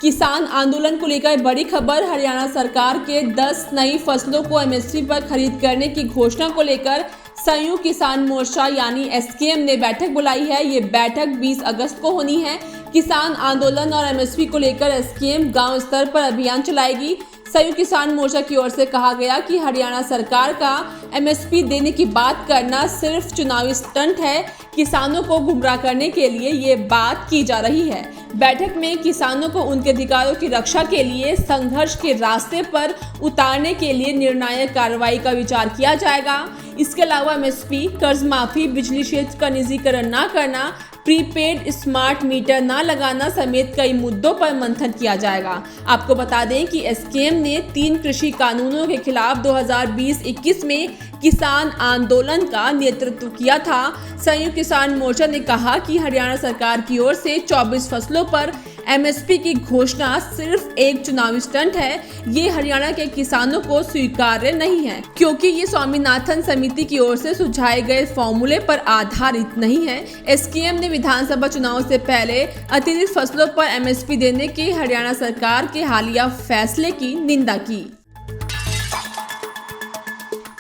किसान आंदोलन को लेकर बड़ी खबर। हरियाणा सरकार के 10 नई फसलों को एमएसपी पर खरीद करने की घोषणा को लेकर संयुक्त किसान मोर्चा यानी एसकेएम ने बैठक बुलाई है। ये बैठक 20 अगस्त को होनी है। किसान आंदोलन और एमएसपी को लेकर एसकेएम गांव स्तर पर अभियान चलाएगी। संयुक्त किसान मोर्चा की ओर से कहा गया कि हरियाणा सरकार का एमएसपी देने की बात करना सिर्फ चुनावी स्टंट है। किसानों को गुमराह करने के लिए ये बात की जा रही है। बैठक में किसानों को उनके अधिकारों की रक्षा के लिए संघर्ष के रास्ते पर उतारने के लिए निर्णायक कार्रवाई का विचार किया जाएगा। इसके अलावा एमएसपी, कर्ज माफी, बिजली क्षेत्र का निजीकरण न करना, प्रीपेड स्मार्ट मीटर न लगाना समेत कई मुद्दों पर मंथन किया जाएगा। आपको बता दें कि एसकेएम ने 3 कृषि कानूनों के खिलाफ 2020-21 में किसान आंदोलन का नेतृत्व किया था। संयुक्त किसान मोर्चा ने कहा कि हरियाणा सरकार की ओर से 24 फसलों पर एमएसपी की घोषणा सिर्फ एक चुनावी स्टंट है। ये हरियाणा के किसानों को स्वीकार्य नहीं है, क्योंकि ये स्वामीनाथन समिति की ओर से सुझाए गए फॉर्मूले पर आधारित नहीं है। एसकेएम ने विधानसभा चुनाव से पहले अतिरिक्त फसलों पर एमएसपी देने के हरियाणा सरकार के हालिया फैसले की निंदा की।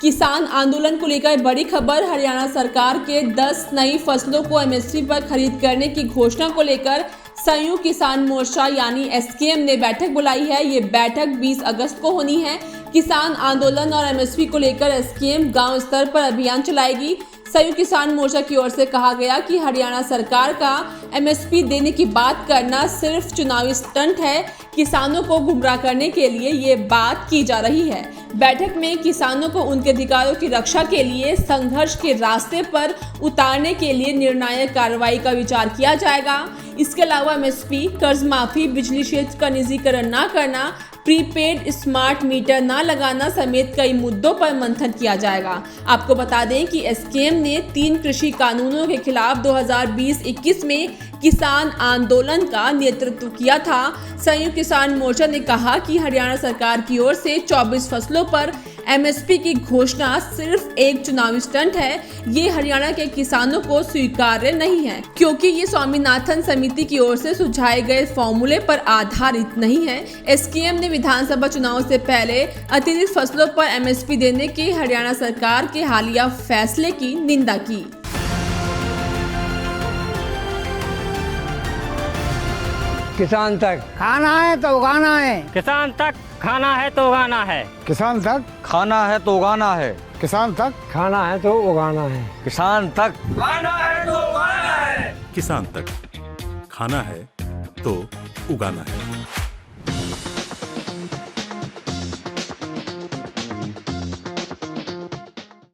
किसान आंदोलन को लेकर बड़ी खबर। हरियाणा सरकार के 10 नई फसलों को एमएसपी पर खरीद करने की घोषणा को लेकर संयुक्त किसान मोर्चा यानी एसकेएम ने बैठक बुलाई है। ये बैठक 20 अगस्त को होनी है। किसान आंदोलन और एमएसपी को लेकर एसकेएम गांव स्तर पर अभियान चलाएगी। संयुक्त किसान मोर्चा की ओर से कहा गया कि हरियाणा सरकार का एमएसपी देने की बात करना सिर्फ चुनावी स्टंट है। किसानों को गुमराह करने के लिए ये बात की जा रही है। बैठक में किसानों को उनके अधिकारों की रक्षा के लिए संघर्ष के रास्ते पर उतारने के लिए निर्णायक कार्रवाई का विचार किया जाएगा। इसके अलावा एमएसपी, कर्ज माफी, बिजली क्षेत्र का निजीकरण न करना, प्रीपेड स्मार्ट मीटर न लगाना समेत कई मुद्दों पर मंथन किया जाएगा। आपको बता दें कि एसकेएम ने 3 कृषि कानूनों के खिलाफ 2020-21 में किसान आंदोलन का नेतृत्व किया था। संयुक्त किसान मोर्चा ने कहा कि हरियाणा सरकार की ओर से 24 फसलों पर एमएसपी की घोषणा सिर्फ एक चुनावी स्टंट है। ये हरियाणा के किसानों को स्वीकार्य नहीं है, क्योंकि ये स्वामीनाथन समिति की ओर से सुझाए गए फॉर्मूले पर आधारित नहीं है। एसकेएम ने विधानसभा चुनाव से पहले अतिरिक्त फसलों पर एमएसपी देने के हरियाणा सरकार के हालिया फैसले की निंदा की। किसान तक खाना है तो उगाना है, किसान तक खाना है तो उगाना है, किसान तक खाना है तो उगाना है, किसान तक खाना है तो उगाना है, किसान तक खाना है तो उगाना है, किसान तक खाना है तो उगाना है।